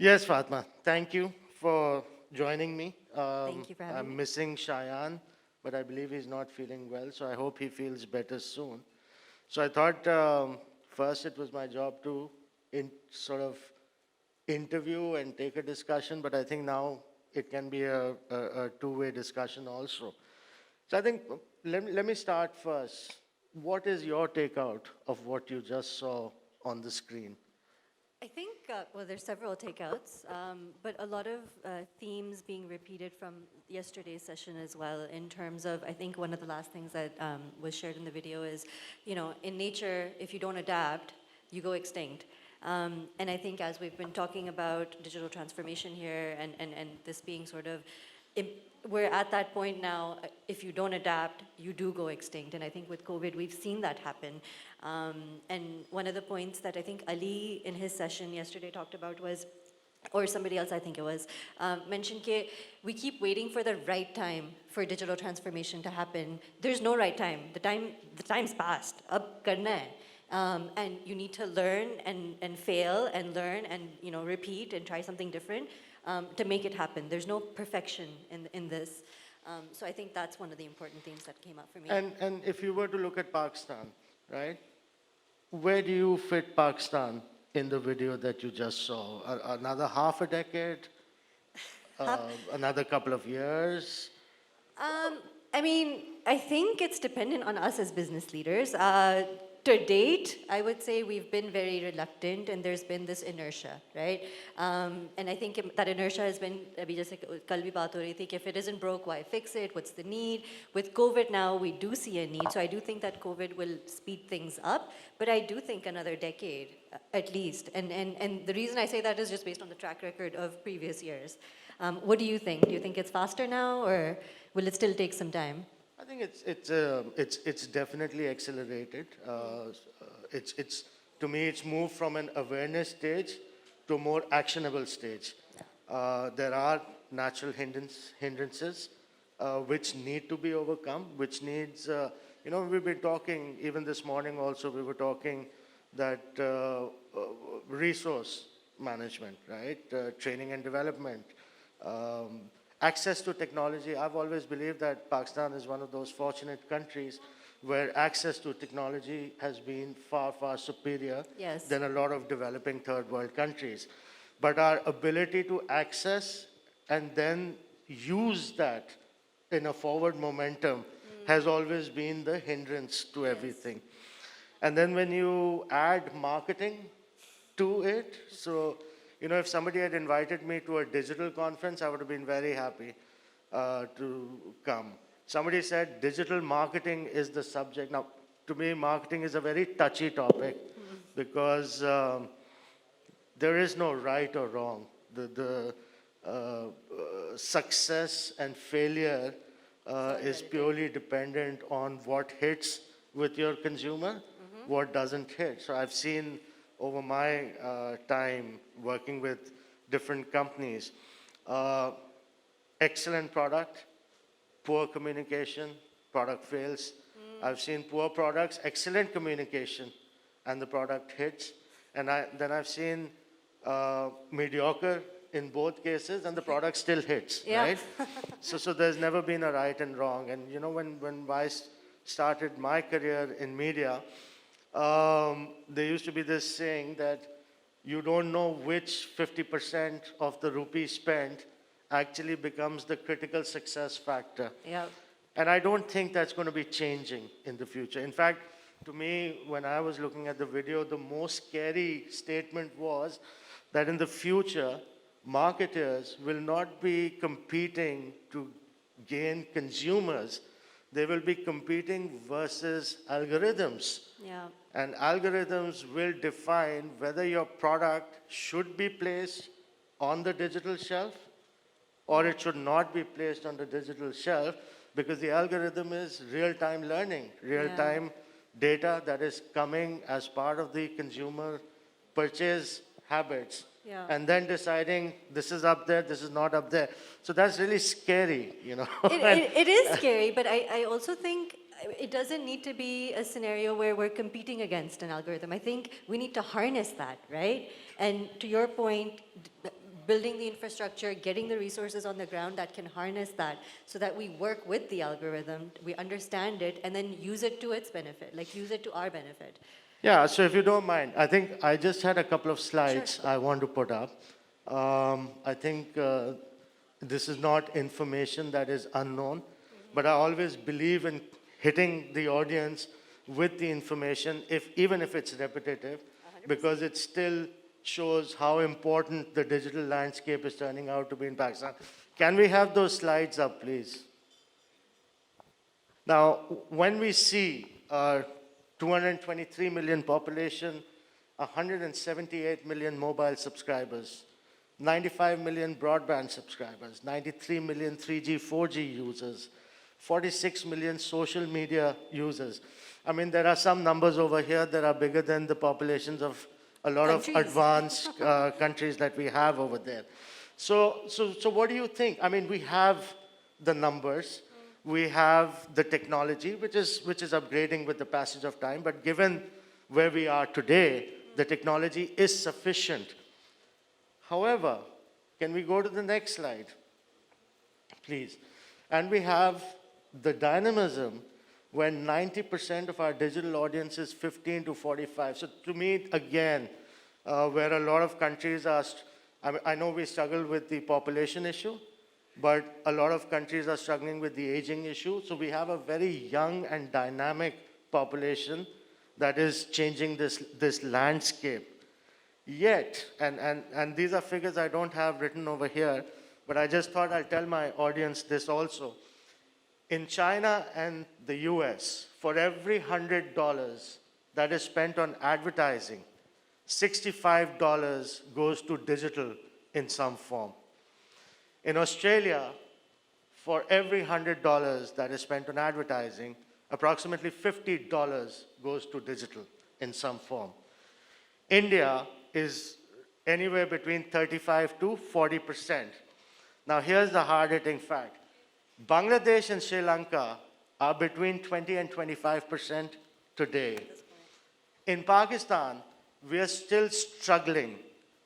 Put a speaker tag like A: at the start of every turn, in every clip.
A: Yes, Fatma. Thank you for joining me.
B: Thank you for having
A: I'm
B: me.
A: missing Shayan, but I believe he's not feeling well, so I hope he feels better soon. So I thought first it was my job to sort of interview and take a discussion, but I think now it can be a two-way discussion also. So I think let me start first. What is your takeout of what you just saw on the screen?
B: I think, well, there's several takeouts, but a lot of themes being repeated from yesterday's session as well in terms of, I think one of the last things that was shared in the video is, in nature, if you don't adapt, you go extinct. And I think as we've been talking about digital transformation here and this being sort of we're at that point now, if you don't adapt, you do go extinct. And I think with COVID, we've seen that happen. And one of the points that I think Ali in his session yesterday talked about was, or somebody else I think it was, mentioned that we keep waiting for the right time for digital transformation to happen. There's no right time. The time's passed. Ab karna hai. And you need to learn and fail and learn and repeat and try something different to make it happen. There's no perfection in this. So I think that's one of the important themes that came up for me.
A: And if you were to look at Pakistan, right? Where do you fit Pakistan in the video that you just saw? Another half a decade? Another couple of years?
B: I mean, I think it's dependent on us as business leaders. To date, I would say we've been very reluctant and there's been this inertia, right? And I think that inertia has been, abhi jaise kal bhi baat ho rahi thi, if it isn't broke, why fix it? What's the need? With COVID now, we do see a need. So I do think that COVID will speed things up, but I do think another decade, at least. And the reason I say that is just based on the track record of previous years. What do you think? Do you think it's faster now or will it still take some time?
A: I think it's definitely accelerated. It's to me it's moved from an awareness stage to a more actionable stage. There are natural hindrances which need to be overcome, which needs we've been talking even this morning also we were talking that resource management, right? Training and development. Access to technology. I've always believed that Pakistan is one of those fortunate countries where access to technology has been far, far superior
B: Yes.
A: than a lot of developing third world countries. But our ability to access and then use that in a forward momentum has always been the hindrance to everything. And then when you add marketing to it, so if somebody had invited me to a digital conference, I would have been very happy to come. Somebody said digital marketing is the subject. Now, to me, marketing is a very touchy topic because there is no right or wrong. The success and failure is purely dependent on what hits with your consumer, what doesn't hit. So I've seen over my time working with different companies. Excellent product, poor communication, product fails. I've seen poor products, excellent communication, and the product hits. And then I've seen mediocre in both cases, and the product still hits, right? So there's never been a right and wrong. And when I started my career in media, there used to be this saying that you don't know which 50% of the rupee spent actually becomes the critical success factor.
B: Yeah.
A: And I don't think that's going to be changing in the future. In fact, to me, when I was looking at the video, the most scary statement was that in the future, marketers will not be competing to gain consumers. They will be competing versus algorithms.
B: Yeah.
A: And algorithms will define whether your product should be placed on the digital shelf or it should not be placed on the digital shelf because the algorithm is real-time learning, real-time data that is coming as part of the consumer purchase habits.
B: Yeah.
A: And then deciding this is up there, this is not up there. So that's really scary,
B: It is scary, but I also think it doesn't need to be a scenario where we're competing against an algorithm. I think we need to harness that, right? And to your point, building the infrastructure, getting the resources on the ground that can harness that so that we work with the algorithm, we understand it, and then use it to its benefit, like use it to our benefit.
A: Yeah, so if you don't mind, I think I just had a couple of slides
B: Sure.
A: I want to put up. I think this is not information that is unknown, but I always believe in hitting the audience with the information, even if it's repetitive,
B: 100%.
A: because it still shows how important the digital landscape is turning out to be in Pakistan. Can we have those slides up, please? Now, when we see 223 million population, 178 million mobile subscribers, 95 million broadband subscribers, 93 million 3G, 4G users, 46 million social media users. I mean, there are some numbers over here that are bigger than the populations of a lot
B: Countries.
A: of advanced countries that we have over there. So what do you think? I mean, we have the numbers, we have the technology, which is upgrading with the passage of time, but given where we are today, the technology is sufficient. However, can we go to the next slide, please? And we have the dynamism when 90% of our digital audience is 15 to 45. So to me, again, where a lot of countries are, I know we struggle with the population issue, but a lot of countries are struggling with the aging issue. So we have a very young and dynamic population that is changing this landscape. Yet, and these are figures I don't have written over here, but I just thought I'll tell my audience this also. In China and the US, for every $100 that is spent on advertising, $65 goes to digital in some form. In Australia, for every $100 that is spent on advertising, approximately $50 goes to digital in some form. India is anywhere between 35 to 40%. Now here's the hard-hitting fact. Bangladesh and Sri Lanka are between 20 and 25% today. In Pakistan, we are still struggling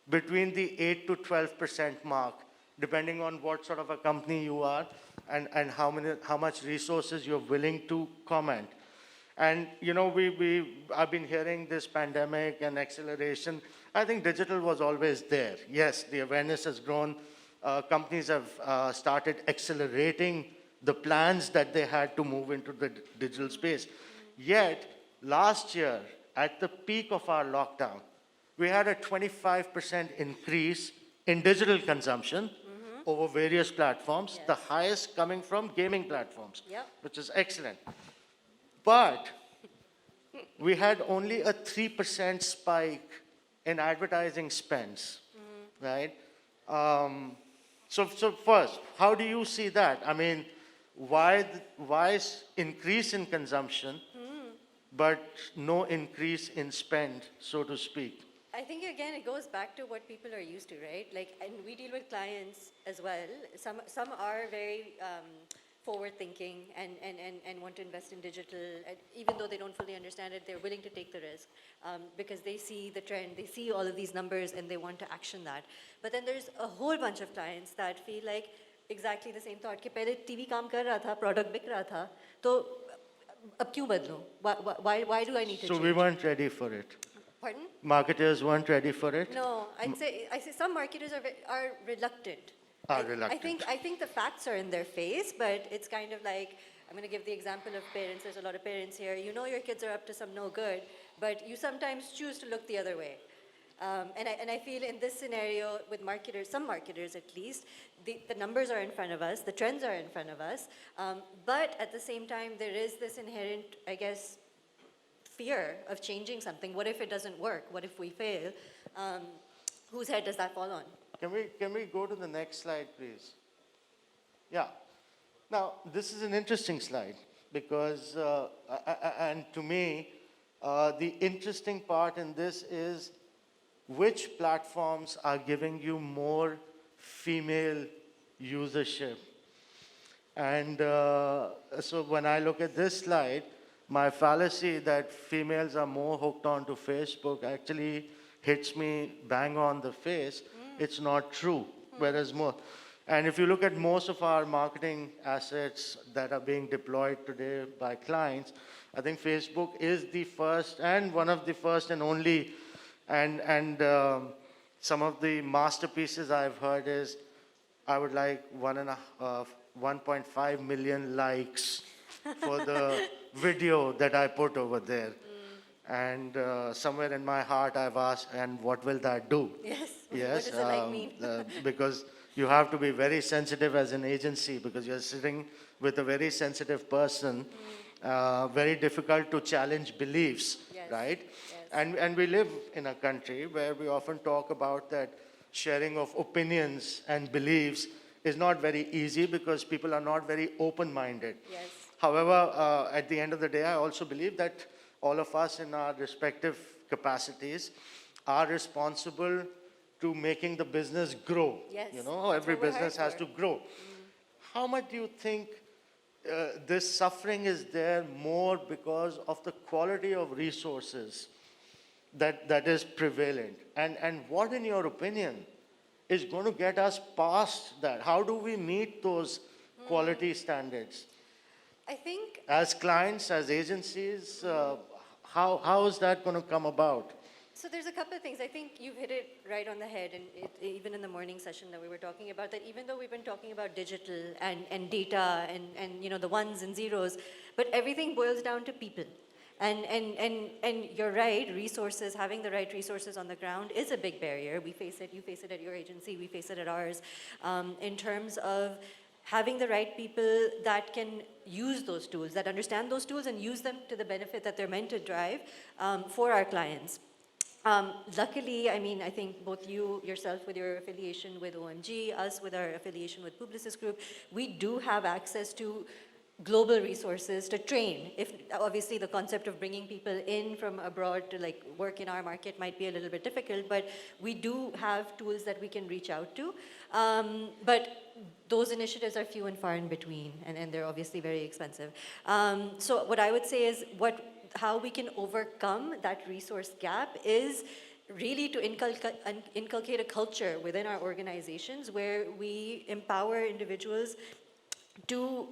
A: between the 8 to 12% mark, depending on what sort of a company you are and how much resources you're willing to comment. And you know, I've been hearing this pandemic and acceleration. I think digital was always there. Yes, the awareness has grown. Companies have started accelerating the plans that they had to move into the digital space. Yet, last year, at the peak of our lockdown, we had a 25% increase in digital consumption over various platforms,
B: Yes.
A: the highest coming from gaming platforms,
B: Yep.
A: which is excellent. But we had only a 3% spike in advertising spends, right? So first, how do you see that? I mean, why is increase in consumption, but no increase in spend, so to speak?
B: I think, again, it goes back to what people are used to, right? Like, and we deal with clients as well. Some are very forward-thinking and want to invest in digital. And even though they don't fully understand it, they're willing to take the risk because they see the trend, they see all of these numbers, and they want to action that. But then there's a whole bunch of clients that feel like exactly the same thought कि पहले TV काम कर रहा था, product बिक रहा था, तो अब क्यों बदलूं? Why do I need to
A: So
B: change?
A: we weren't ready for it.
B: Pardon?
A: Marketers weren't ready for it?
B: No, I say some marketers are reluctant.
A: Reluctant.
B: I think the facts are in their face, but it's kind of like, I'm going to give the example of parents. There's a lot of parents here. You know your kids are up to some no good, but you sometimes choose to look the other way. And I feel in this scenario with marketers, some marketers at least, the numbers are in front of us, the trends are in front of us, but at the same time there is this inherent, I guess, fear of changing something. What if it doesn't work? What if we fail? Whose head does that fall on?
A: Can we go to the next slide, please? Yeah. Now, this is an interesting slide because, and to me, the interesting part in this is which platforms are giving you more female usership. And so when I look at this slide, my fallacy that females are more hooked onto Facebook actually hits me bang on the face it's not true. Whereas more, and if you look at most of our marketing assets that are being deployed today by clients, I think Facebook is the first and one of the first and only, and some of the masterpieces I've heard is, I would like 1.5 million likes for the video that I put over there. And somewhere in my heart, I've asked, and what will that do?
B: Yes.
A: Yes,
B: What does it like mean?
A: because you have to be very sensitive as an agency because you're sitting with a very sensitive person, very difficult to challenge beliefs,
B: Yes,
A: right?
B: yes.
A: And we live in a country where we often talk about that sharing of opinions and beliefs is not very easy because people are not very open-minded.
B: Yes.
A: However, at the end of the day, I also believe that all of us in our respective capacities are responsible to making the business grow.
B: Yes,
A: You know,
B: that's
A: every
B: what we're
A: business
B: hired
A: has
B: for.
A: to grow. How much do you think this suffering is there more because of the quality of resources that is prevalent? And what, in your opinion, is going to get us past that? How do we meet those quality standards?
B: I think
A: As clients, as agencies, how is that going to come about?
B: so. There's a couple of things. I think you've hit it right on the head, and even in the morning session that we were talking about, that even though we've been talking about digital and data and you know the ones and zeros, but everything boils down to people. And you're right, resources, having the right resources on the ground is a big barrier. We face it, you face it at your agency, we face it at ours, in terms of having the right people that can use those tools, that understand those tools and use them to the benefit that they're meant to drive for our clients. Luckily, I mean, I think both you, yourself with your affiliation with OMG, us with our affiliation with Publicis Group, we do have access to global resources to train. If obviously the concept of bringing people in from abroad to like work in our market might be a little bit difficult, but we do have tools that we can reach out to. But those initiatives are few and far in between, and they're obviously very expensive. So what I would say is how we can overcome that resource gap is really to inculcate a culture within our organizations where we empower individuals to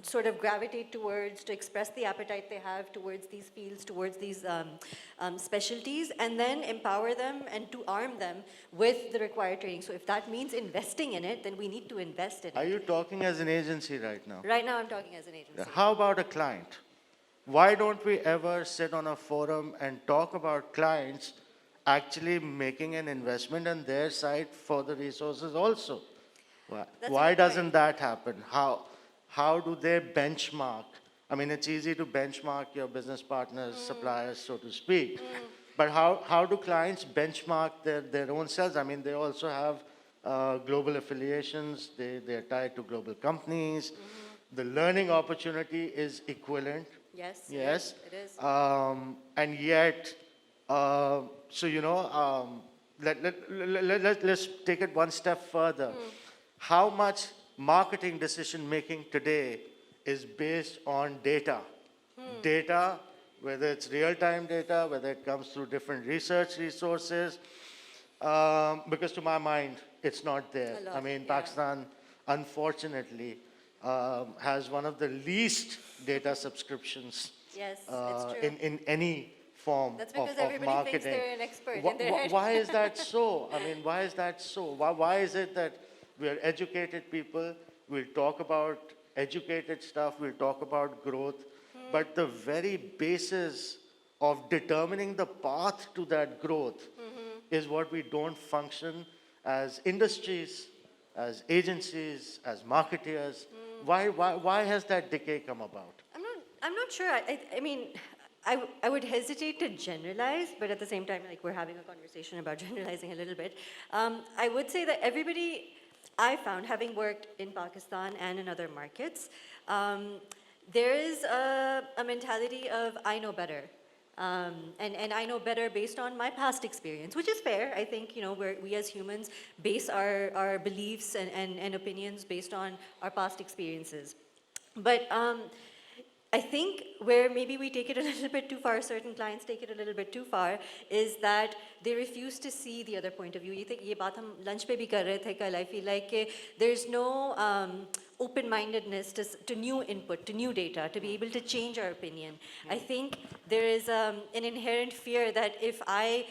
B: sort of gravitate towards, to express the appetite they have towards these fields, towards these specialties, and then empower them and to arm them with the required training. So if that means investing in it, then we need to invest in
A: Are
B: it.
A: you talking as an agency right now?
B: Right now I'm talking as an agency.
A: How about a client? Why don't we ever sit on a forum and talk about clients actually making an investment on their side for the resources also? Why,
B: That's a
A: why
B: good
A: doesn't
B: point.
A: that happen? How do they benchmark? I mean, it's easy to benchmark your business partners, suppliers, so to speak. But how do clients benchmark their own selves? I mean, they also have global affiliations. They're tied to global companies. The learning opportunity is equivalent.
B: Yes,
A: Yes.
B: it is.
A: And yet, so, you know, let's take it one step further. How much marketing decision making today is based on data? Data, whether it's real-time data, whether it comes through different research resources, because to my mind, it's not there.
B: A lot,
A: I mean,
B: yeah.
A: Pakistan, unfortunately, has one of the least data subscriptions
B: Yes, it's true.
A: in any form
B: That's
A: of
B: because everybody
A: marketing.
B: thinks they're an expert
A: Wh-
B: in their
A: wh-
B: head.
A: Why is that so? I mean, why is that so? Why is it that we are educated people, we'll talk about educated stuff, we'll talk about growth, but the very basis of determining the path to that growth is what we don't function as industries, as agencies, as marketeers. Why has that decay come about?
B: I'm not sure. I mean, I would hesitate to generalize, but at the same time, like we're having a conversation about generalizing a little bit. I would say that everybody I found, having worked in Pakistan and in other markets, there is a mentality of I know better. And I know better based on my past experience, which is fair. I think, you know, we as humans base our beliefs and opinions based on our past experiences. But I think where maybe we take it a little bit too far, certain clients take it a little bit too far, is that they refuse to see the other point of view. You think ये बात हम lunch पे भी कर रहे थे कल. I feel like there's no open-mindedness to new input, to new data, to be able to change our opinion. I think there is an inherent fear that if I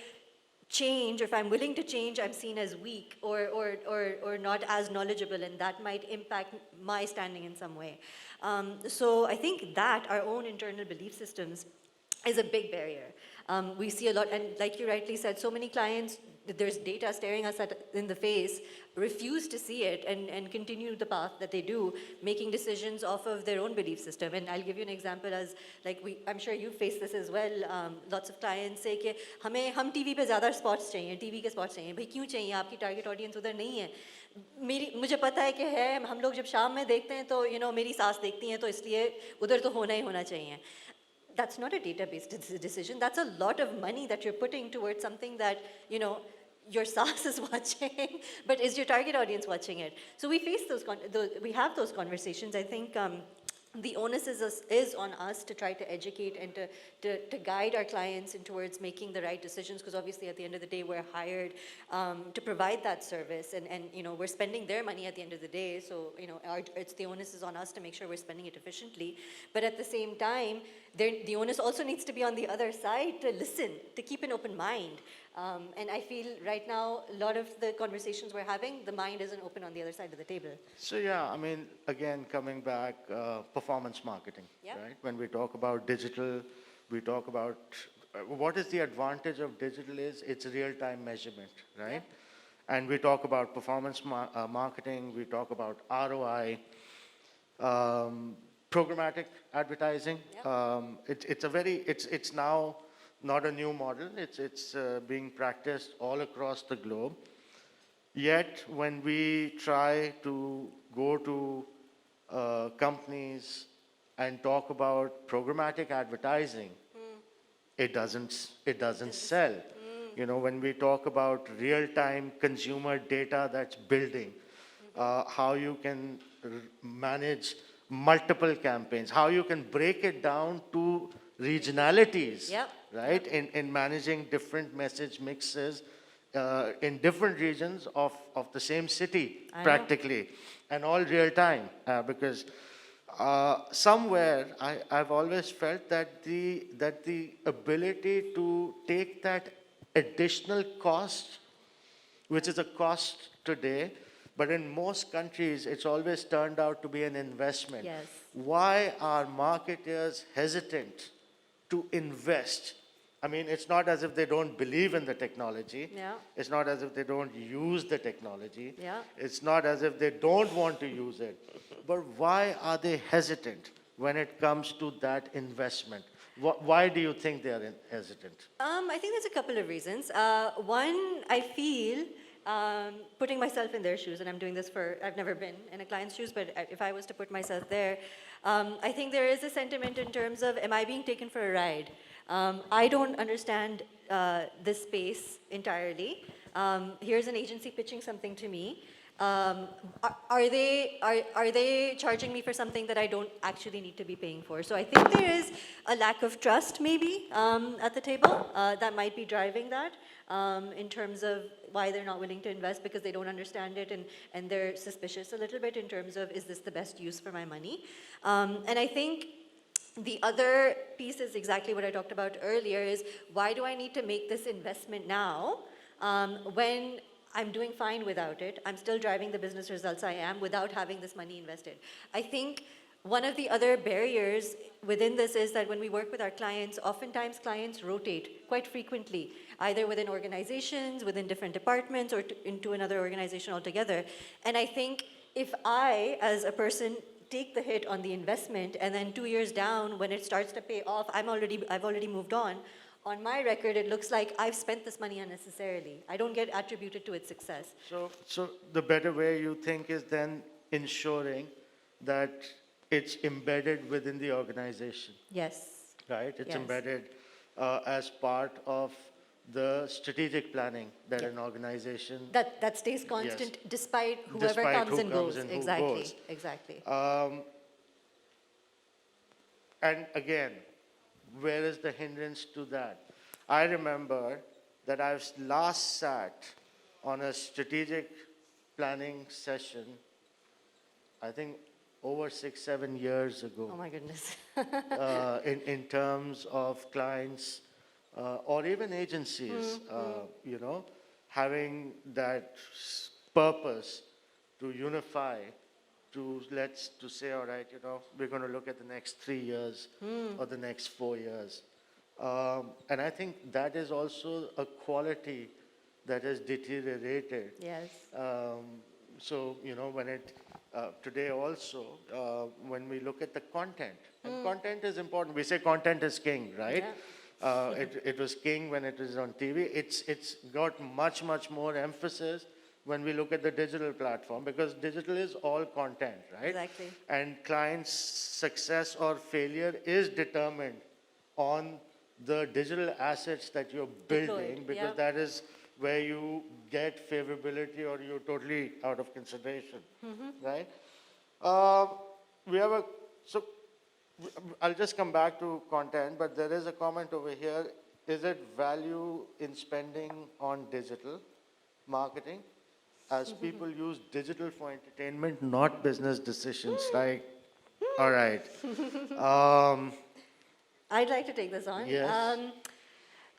B: change, or if I'm willing to change, I'm seen as weak or not as knowledgeable, and that might impact my standing in some way. So I think that our own internal belief systems is a big barrier. We see a lot, and like you rightly said, so many clients, there's data staring us in the face, refuse to see it and continue the path that they do, making decisions off of their own belief system. And I'll give you an example as, like I'm sure you face this as well. Lots of clients say कि हम TV पे ज़्यादा spots चाहिए, TV के spots चाहिए. भाई क्यों चाहिए? आपकी target audience उधर नहीं है. मुझे पता है कि है, हम लोग जब शाम में देखते हैं तो मेरी सास देखती हैं तो इसलिए उधर तो होना ही होना चाहिए. That's not a data-based decision. That's a lot of money that you're putting towards something that, your SaaS is watching, but is your target audience watching it? So we face we have those conversations. I think the onus is on us to try to educate and to guide our clients in towards making the right decisions, because obviously at the end of the day we're hired to provide that service, and we're spending their money at the end of the day, so it's the onus is on us to make sure we're spending it efficiently. But at the same time, the onus also needs to be on the other side to listen, to keep an open mind. And I feel right now, a lot of the conversations we're having, the mind isn't open on the other side of the table.
A: So yeah, I mean, again, coming back, performance marketing, right? When we talk about digital, we talk about what is the advantage of digital is it's real-time measurement, right? And we talk about performance marketing, we talk about ROI, programmatic advertising. It's now not a new model. It's being practiced all across the globe. Yet, when we try to go to companies and talk about programmatic advertising, it doesn't sell. When we talk about real-time consumer data that's building, how you can manage multiple campaigns, how you can break it down to regionalities, right? In managing different message mixes in different regions of the same city, practically, and all real time. Because somewhere I've always felt that the ability to take that additional cost, which is a cost today, but in most countries, it's always turned out to be an investment.
B: Yes.
A: Why are marketers hesitant to invest? I mean, it's not as if they don't believe in the technology.
B: Yeah.
A: It's not as if they don't use the technology.
B: Yeah.
A: It's not as if they don't want to use it. But why are they hesitant when it comes to that investment? Why do you think they are hesitant?
B: I think there's a couple of reasons. One, I feel, putting myself in their shoes, and I'm doing this I've never been in a client's shoes, but if I was to put myself there, I think there is a sentiment in terms of, am I being taken for a ride? I don't understand this space entirely. Here's an agency pitching something to me. Are they charging me for something that I don't actually need to be paying for? So I think there is a lack of trust maybe at the table that might be driving that in terms of why they're not willing to invest, because they don't understand it, and they're suspicious a little bit in terms of, is this the best use for my money? And I think the other piece is exactly what I talked about earlier, is why do I need to make this investment now when I'm doing fine without it? I'm still driving the business results I am without having this money invested. I think one of the other barriers within this is that when we work with our clients, oftentimes clients rotate quite frequently, either within organizations, within different departments, or into another organization altogether. And I think if I, as a person, take the hit on the investment, and then 2 years down, when it starts to pay off, I've already moved on. On my record, it looks like I've spent this money unnecessarily. I don't get attributed to its success.
A: So the better way you think is then ensuring that it's embedded within the organization.
B: Yes.
A: Right? It's
B: Yes.
A: embedded as part of the strategic planning that an organization.
B: That stays constant despite whoever
A: Despite
B: comes
A: who
B: and
A: comes
B: goes.
A: and who
B: Exactly.
A: goes.
B: Exactly.
A: And again, where is the hindrance to that? I remember that I was last sat on a strategic planning session, I think over 6, 7 years ago.
B: Oh my goodness.
A: In terms of clients or even agencies, having that purpose to unify, to say, all right, we're going to look at the next 3 years or the next 4 years. And I think that is also a quality that has deteriorated.
B: Yes.
A: So, today also, when we look at the content, and content is important. We say content is king, right?
B: Yeah.
A: It was king when it was on TV. It's got much, much more emphasis when we look at the digital platform, because digital is all content, right?
B: Exactly.
A: And clients' success or failure is determined on the digital assets that you're building, because that is where you get favorability or you're totally out of consideration, right? We have so I'll just come back to content, but there is a comment over here. Is it value in spending on digital marketing as people use digital for entertainment, not business decisions, right? All right.
B: I'd like to take this on.
A: Yes.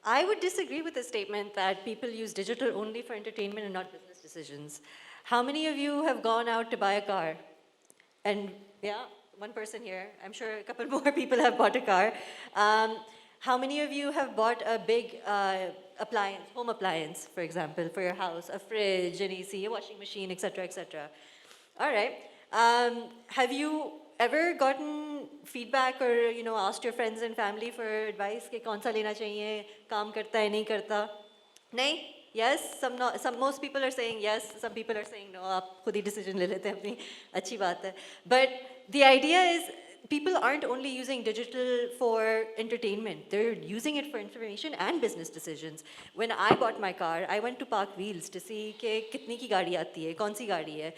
B: I would disagree with the statement that people use digital only for entertainment and not business decisions. How many of you have gone out to buy a car? And yeah, one person here. I'm sure a couple more people have bought a car. How many of you have bought a big appliance, home appliance, for example, for your house, a fridge, an AC, a washing machine, etc., etc.? All right. Have you ever gotten feedback or asked your friends and family for advice कि कौन सा लेना चाहिए, काम करता है नहीं करता? नहीं? Yes, most people are saying yes, some people are saying no, आप खुद ही decision ले लेते हैं अपनी, अच्छी बात है. But the idea is, people aren't only using digital for entertainment, they're using it for information and business decisions. When I bought my car, I went to Park Wheels to see कि कितनी की गाड़ी आती है, कौन सी गाड़ी है,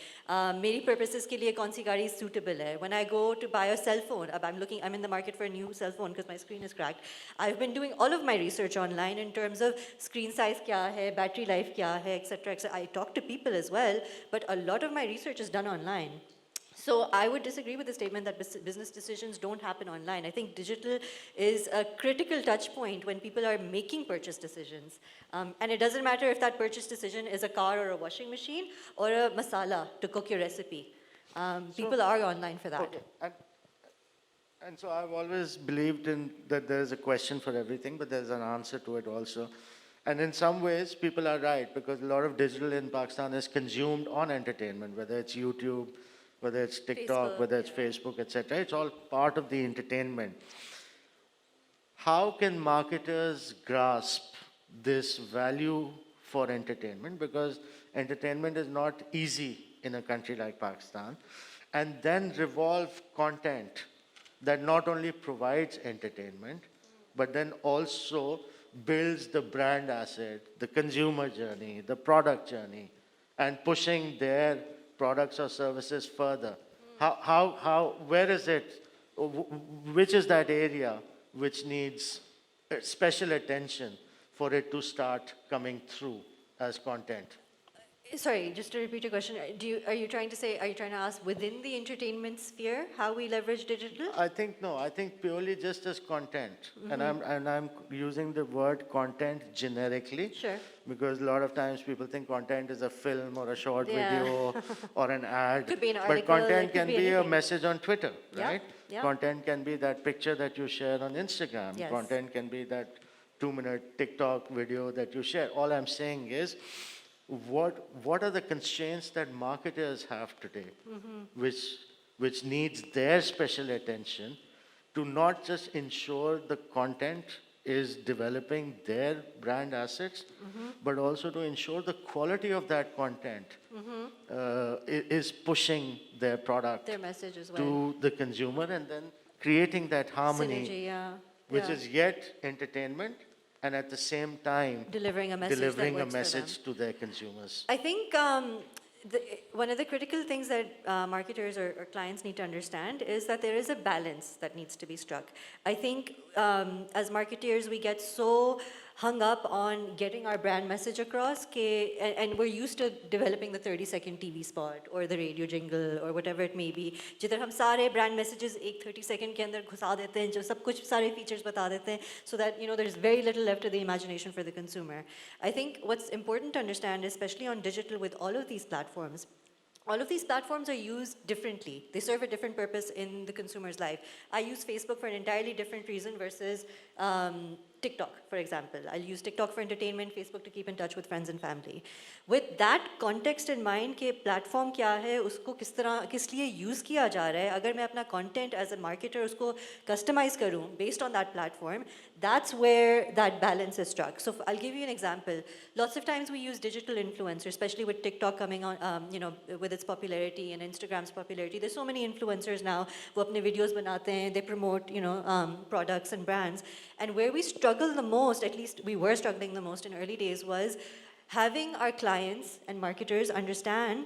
B: मेरी purposes के लिए कौन सी गाड़ी suitable है. When I go to buy a cell phone, I'm in the market for a new cell phone because my screen is cracked. I've been doing all of my research online in terms of screen size क्या है, battery life क्या है, etc., etc. I talk to people as well, but a lot of my research is done online. So I would disagree with the statement that business decisions don't happen online. I think digital is a critical touch point when people are making purchase decisions. And it doesn't matter if that purchase decision is a car or a washing machine or a masala to cook your recipe. People are online for that.
A: Okay. And so I've always believed in that there is a question for everything, but there's an answer to it also. And in some ways, people are right, because a lot of digital in Pakistan is consumed on entertainment, whether it's YouTube, whether it's TikTok,
B: Facebook,
A: whether it's Facebook, etc. It's all part of the entertainment. How can marketers grasp this value for entertainment? Because entertainment is not easy in a country like Pakistan. And then revolve content that not only provides entertainment, but then also builds the brand asset, the consumer journey, the product journey, and pushing their products or services further. Where is it, which is that area which needs special attention for it to start coming through as content?
B: Sorry, just to repeat your question, are you trying to ask within the entertainment sphere how we leverage digital?
A: I think no. I think purely just as content, and I'm using the word content generically.
B: Sure.
A: Because a lot of times people think content is a film or a short video or an ad.
B: Could be an
A: but
B: article,
A: content
B: it could
A: can
B: be
A: be a
B: anything.
A: message on Twitter,
B: Yeah,
A: right?
B: yeah.
A: Content can be that picture that you share on Instagram.
B: Yes.
A: Content can be that 2-minute TikTok video that you share. All I'm saying is, what are the constraints that marketers have today, which needs their special attention to not just ensure the content is developing their brand assets, but also to ensure the quality of that content is pushing their product,
B: Their message as well.
A: to the consumer, and then creating that harmony,
B: Synergy, yeah.
A: which
B: Yeah.
A: is yet entertainment, and at the same time
B: delivering a message,
A: delivering
B: that
A: a
B: works for them.
A: message to their consumers.
B: I think one of the critical things that marketers or clients need to understand is that there is a balance that needs to be struck. I think as marketers, we get so hung up on getting our brand message across, and we're used to developing the 30-second TV spot or the radio jingle or whatever it may be. जिधर हम सारे brand messages एक 30 second के अंदर घुसा देते हैं, जो सब कुछ सारे features बता देते हैं, so that there's very little left to the imagination for the consumer. I think what's important to understand, especially on digital with all of these platforms are used differently. They serve a different purpose in the consumer's life. I use Facebook for an entirely different reason versus TikTok, for example. I'll use TikTok for entertainment, Facebook to keep in touch with friends and family. With that context in mind कि platform क्या है, उसको किस लिए use किया जा रहा है, अगर मैं अपना content as a marketer उसको customize करूँ based on that platform, that's where that balance is struck. So I'll give you an example. Lots of times we use digital influencers, especially with TikTok coming on, with its popularity and Instagram's popularity. There's so many influencers now who अपने videos बनाते हैं, they promote, products and brands. And where we struggle the most, at least we were struggling the most in early days, was having our clients and marketers understand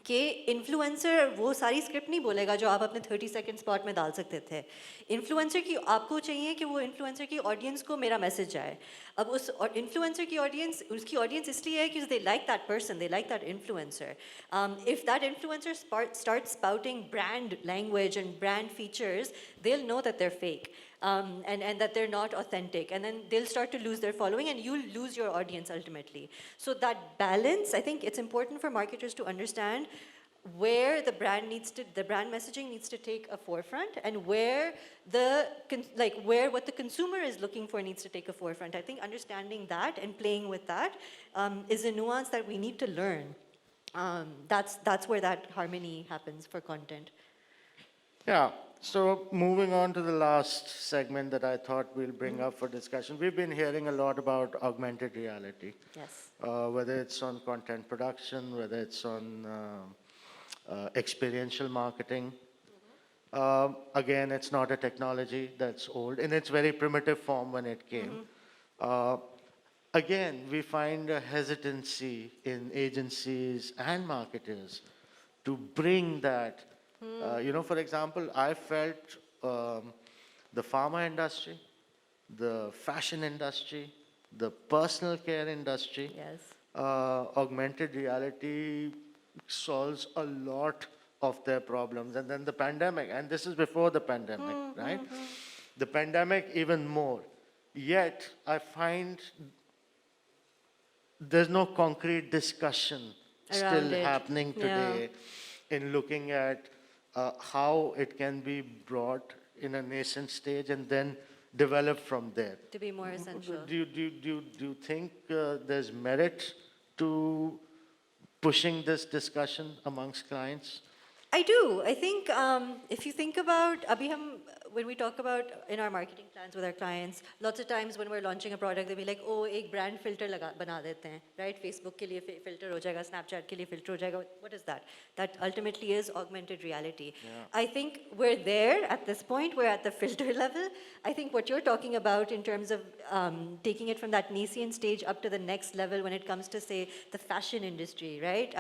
B: कि influencer वो सारी script नहीं बोलेगा जो आप अपने 30 सेकंड स्पॉट में डाल सकते थे. इन्फ्लुएंसर की आपको चाहिए कि वो इन्फ्लुएंसर की ऑडियंस को मेरा मैसेज जाए. अब उस इन्फ्लुएंसर की ऑडियंस उसकी ऑडियंस इसलिए है कि they like that person, they like that influencer. If that influencer starts spouting brand language and brand features, they'll know that they're fake. And that they're not authentic, and then they'll start to lose their following, and you'll lose your audience ultimately. So that balance, I think it's important for marketers to understand where the brand messaging needs to take a forefront, and where what the consumer is looking for needs to take a forefront. I think understanding that and playing with that is a nuance that we need to learn. That's where that harmony happens for content.
A: Yeah. So moving on to the last segment that I thought we'll bring up for discussion. We've been hearing a lot about augmented reality.
B: Yes.
A: Whether it's on content production, whether it's on experiential marketing. Again, it's not a technology that's old. In its very primitive form when it came. Again, we find a hesitancy in agencies and marketers to bring that. For example, I felt the pharma industry, the fashion industry, the personal care industry,
B: Yes.
A: Augmented reality solves a lot of their problems. And then the pandemic, and this is before the pandemic, right? The pandemic even more. Yet, I find there's no concrete discussion still happening today in looking at how it can be brought in a nascent stage and then develop from there.
B: To be more essential.
A: Do you think there's merit to pushing this discussion amongst clients?
B: I do. I think if you think about, when we talk about in our marketing plans with our clients, lots of times when we're launching a product, they'll be like, oh, एक brand filter बना देते हैं, right? Facebook के लिए filter हो जाएगा, Snapchat के लिए filter हो जाएगा. What is that? That ultimately is augmented reality. Yeah. I think we're there at this point. We're at the filter level. I think what you're talking about in terms of taking it from that nascent stage up to the next level when it comes to, say, the fashion industry, right?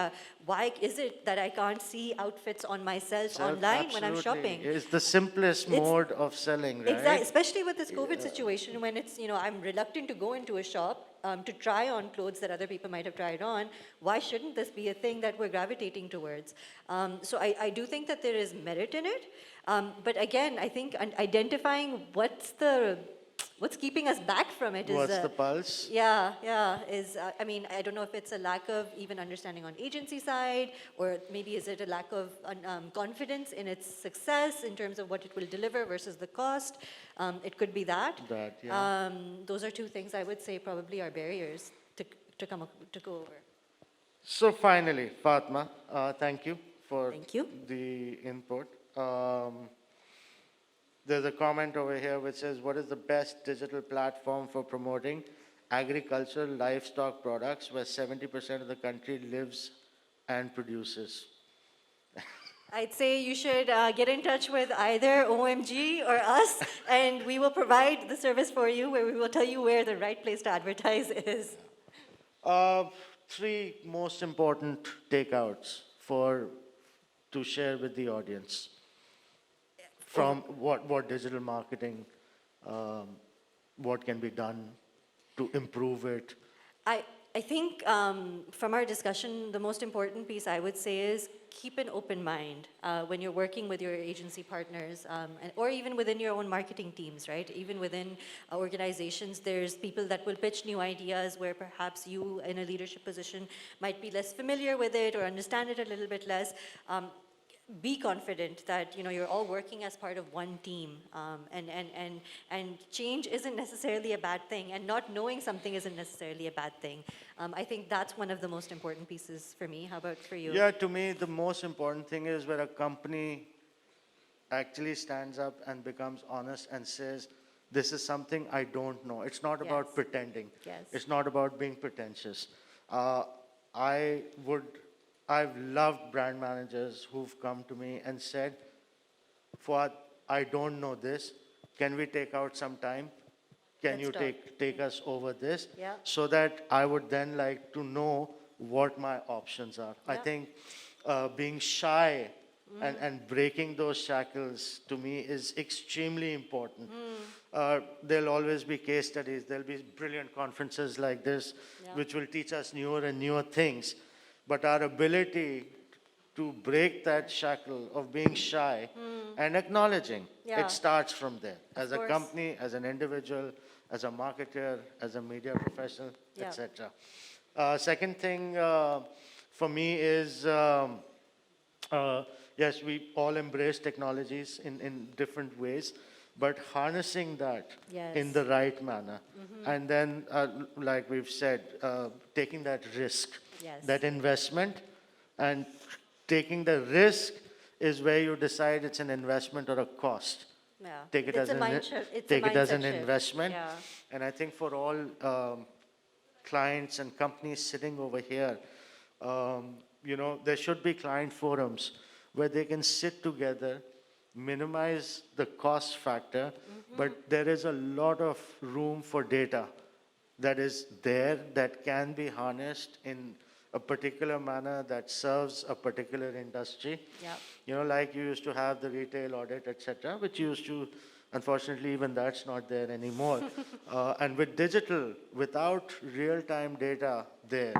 B: Why is it that I can't see outfits on myself online when I'm shopping?
A: It's the simplest mode of selling, right?
B: Exactly, especially with this COVID situation when it's, I'm reluctant to go into a shop to try on clothes that other people might have tried on. Why shouldn't this be a thing that we're gravitating towards? So I do think that there is merit in it. But again, I think identifying what's keeping us back from it is...
A: What's the pulse?
B: Yeah, I don't know if it's a lack of even understanding on agency side, or maybe is it a lack of confidence in its success in terms of what it will deliver versus the cost. It could be that. Those are two things I would say probably are barriers to go over.
A: So finally, Fatima, thank you for the input. There's a comment over here which says, what is the best digital platform for promoting agricultural livestock products where 70% of the country lives and produces?
B: I'd say you should get in touch with either OMG or us, and we will provide the service for you where we will tell you where the right place to advertise is.
A: three most important takeouts to share with the audience from what digital marketing, what can be done to improve it.
B: I think from our discussion, the most important piece I would say is keep an open mind when you're working with your agency partners, or even within your own marketing teams, right? Even within organizations, there's people that will pitch new ideas where perhaps you in a leadership position might be less familiar with it or understand it a little bit less. Be confident that you're all working as part of one team, and change isn't necessarily a bad thing, and not knowing something isn't necessarily a bad thing. I think that's one of the most important pieces for me. How about for you?
A: Yeah, to me, the most important thing is where a company actually stands up and becomes honest and says, this is something I don't know. It's not about
B: Yes.
A: pretending.
B: Yes.
A: It's not about being pretentious. I've loved brand managers who've come to me and said, Fouad, I don't know this. Can we take out some time? Can
B: Let's
A: you
B: talk.
A: take us over this?
B: Yeah.
A: So that I would then like to know what my options are. I
B: Yeah.
A: think being shy and breaking those shackles to me is extremely important. There'll always be case studies. There'll be brilliant conferences like this,
B: Yeah.
A: which will teach us newer and newer things. But our ability to break that shackle of being shy and acknowledging,
B: Yeah.
A: it starts from there. As a
B: course.
A: company, as an individual, as a marketer, as a media professional,
B: Yeah.
A: etc. Second thing for me is, yes, we all embrace technologies in different ways, but harnessing that in
B: Yes.
A: the right manner. And then, like we've said, taking that risk,
B: Yes.
A: that investment, and taking the risk is where you decide it's an investment or a cost.
B: Yeah.
A: Take it
B: It's
A: as
B: a
A: an
B: mind shift. It's a
A: take it as an
B: mindset shift.
A: investment.
B: Yeah.
A: And I think for all clients and companies sitting over here, there should be client forums where they can sit together, minimize the cost factor, but there is a lot of room for data that is there that can be harnessed in a particular manner that serves a particular industry.
B: Yeah.
A: Like you used to have the retail audit, etc., which used to, unfortunately, even that's not there anymore. And with digital, without real-time data there,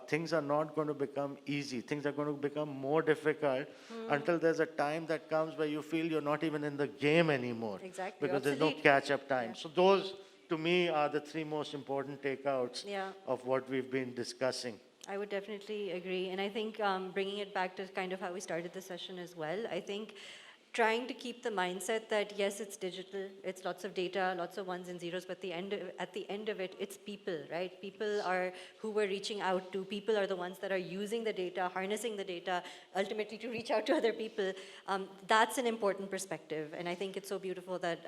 A: things are not going to become easy. Things are going to become more difficult until there's a time that comes where you feel you're not even in the game anymore.
B: Exactly.
A: Because there's no
B: Obsolete.
A: catch-up time.
B: Yeah.
A: So those, to me, are the three most important takeouts
B: Yeah.
A: of what we've been discussing.
B: I would definitely agree. And I think bringing it back to kind of how we started the session as well, I think trying to keep the mindset that, yes, it's digital, it's lots of data, lots of ones and zeros, but at the end of it, it's people, right? People are who we're reaching out to. People are the ones that are using the data, harnessing the data, ultimately to reach out to other people. That's an important perspective. And I think it's so beautiful that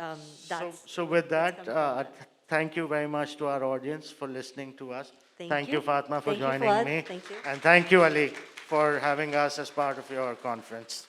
B: that's...
A: So with
B: that's
A: that,
B: come from that.
A: thank you very much to our audience for listening to us.
B: Thank
A: you,
B: you.
A: Fatma, for
B: Thank you,
A: joining
B: Fouad.
A: me.
B: Thank you.
A: And thank you, Ali, for having us as part of your conference.